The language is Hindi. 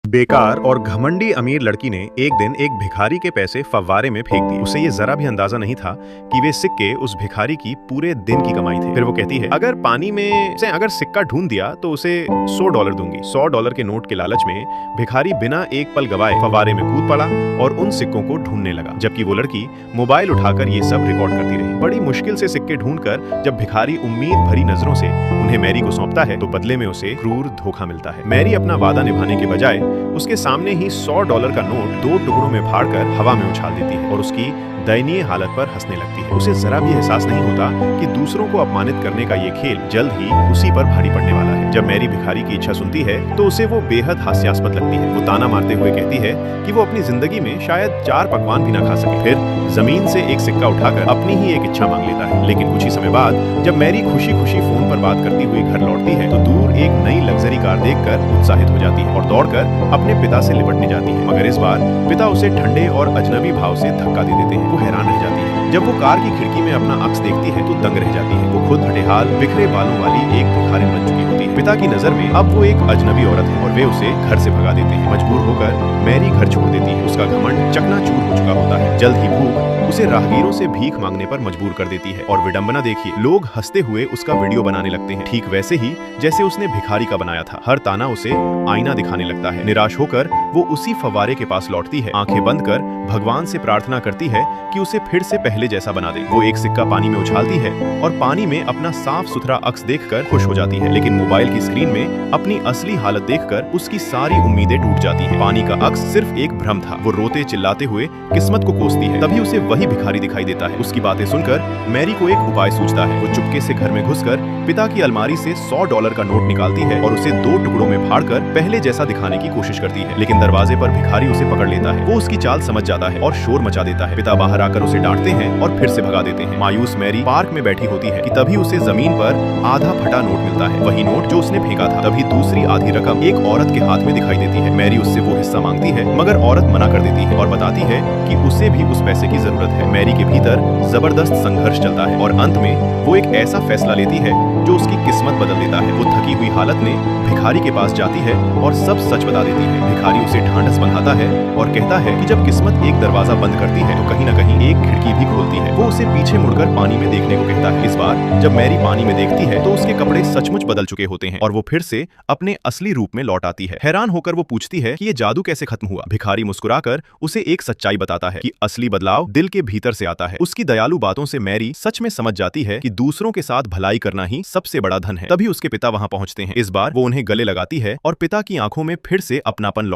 बेकार और घमंडी अमीर लड़की ने एक दिन एक भिखारी के पैसे फव्वारे में फेंक दिए। उसे ये जरा भी अंदाजा नहीं था कि वे सिक्के उस भिखारी की पूरे दिन की कमाई थे। फिर वो कहती है, अगर पानी में से अगर सिक्का ढूंढ दिया तो उसे $100 दूंगी। $100 के नोट के लालच में भिखारी बिना एक पल गवाए फव्वारे में कूद पड़ा और उन सिक्कों को ढूंढने लगा, जबकि वो लड़की मोबाइल उठाकर ये सब रिकॉर्ड करती रही। बड़ी मुश्किल से सिक्के ढूंढकर जब भिखारी उम्मीद भरी नजरों से उन्हें मैरी को सौंपता है तो बदले में उसे क्रूर धोखा मिलता है। मैरी अपना वादा निभाने के बजाय उसके सामने ही $100 का नोट 2 टुकड़ों में फाड़कर हवा में उछाल देती है और उसकी दयनीय हालत पर हंसने लगती है। उसे जरा भी एहसास नहीं होता कि दूसरों को अपमानित करने का ये खेल जल्द ही उसी पर भारी पड़ने वाला है। जब मैरी भिखारी की इच्छा सुनती है तो उसे वो बेहद हास्यास्पद लगती है। वो ताना मारते हुए कहती है कि वो अपनी जिंदगी में शायद 4 पकवान भी ना खा सके। फिर जमीन से एक सिक्का उठाकर अपनी ही एक इच्छा मांग लेता है। लेकिन कुछ ही समय बाद जब मैरी खुशी खुशी फोन पर बात करती हुई घर लौटती है तो दूर एक नई लग्जरी कार देखकर उत्साहित हो जाती है और दौड़कर अपने पिता से लिपटने जाती है। मगर इस बार पिता उसे ठंडे और अजनबी भाव से धक्का दे देते हैं। वो हैरान रह जाती है। जब वो कार की खिड़की में अपना अक्स देखती है तो दंग रह जाती है। वो खुद हठेहाल बिखरे बालों वाली एक भिखारिन बन चुकी होती है। पिता की नजर में अब वो एक अजनबी औरत है और वे उसे घर से भगा देते हैं। मजबूर होकर मैरी घर छोड़ देती है। उसका घमंड चकनाचूर हो चुका होता है। जल्द ही भूख उसे राहगीरों से भीख मांगने पर मजबूर कर देती है और विडंबना देखिए, लोग हंसते हुए उसका वीडियो बनाने लगते हैं, ठीक वैसे ही जैसे उसने भिखारी का बनाया था। हर ताना उसे आईना दिखाने लगता है। निराश होकर वो उसी फव्वारे के पास लौटती है, आंखें बंद कर भगवान से प्रार्थना करती है कि उसे फिर से पहले जैसा बना दे। वो एक सिक्का पानी में उछालती है और पानी में अपना साफ सुथरा अक्स देखकर खुश हो जाती है। लेकिन मोबाइल की स्क्रीन में अपनी असली हालत देखकर उसकी सारी उम्मीदें टूट जाती हैं। पानी का अक्स सिर्फ एक भ्रम था। वो रोते चिल्लाते हुए किस्मत को कोसती है। तभी उसे वही भिखारी दिखाई देता है। उसकी बातें सुनकर मैरी को एक उपाय सूझता है। वो चुपके से घर में घुसकर पिता की अलमारी से $100 का नोट निकालती है और उसे 2 टुकड़ों में फाड़कर पहले जैसा दिखाने की कोशिश करती है। लेकिन दरवाजे पर भिखारी उसे पकड़ लेता है। वो उसकी चाल समझ जाता है और शोर मचा देता है। पिता बाहर आकर उसे डांटते हैं और फिर से भगा देते हैं। मायूस मैरी पार्क में बैठी होती है कि तभी उसे जमीन पर आधा फटा नोट मिलता है, वही नोट जो उसने फेंका था। तभी दूसरी आधी रकम एक औरत के हाथ में दिखाई देती है। मैरी उससे वो हिस्सा मांगती है मगर औरत मना कर देती है और बताती है कि उसे भी उस पैसे की जरूरत है। मैरी के भीतर जबरदस्त संघर्ष चलता है और अंत में वो एक ऐसा फैसला लेती है जो उसकी किस्मत बदल देता है। वो थकी हुई हालत में भिखारी के पास जाती है और सब सच बता देती है। भिखारी उसे ढांढस बंधाता है और कहता है कि जब किस्मत एक दरवाजा बंद करती है तो कहीं न कहीं एक खिड़की भी खोलती है। वो उसे पीछे मुड़कर पानी में देखने को कहता है। इस बार जब मैरी पानी में देखती है तो उसके कपड़े सचमुच बदल चुके होते हैं और वो फिर से अपने असली रूप में लौट आती है। हैरान होकर वो पूछती है कि ये जादू कैसे खत्म हुआ। भिखारी मुस्कुराकर उसे एक सच्चाई बताता है कि असली बदलाव दिल के भीतर से आता है। उसकी दयालु बातों से मैरी सच में समझ जाती है कि दूसरों के साथ भलाई करना ही सबसे बड़ा धन है। तभी उसके पिता वहां पहुंचते हैं। इस बार वो उन्हें गले लगाती है और पिता की आंखों में फिर से अपनापन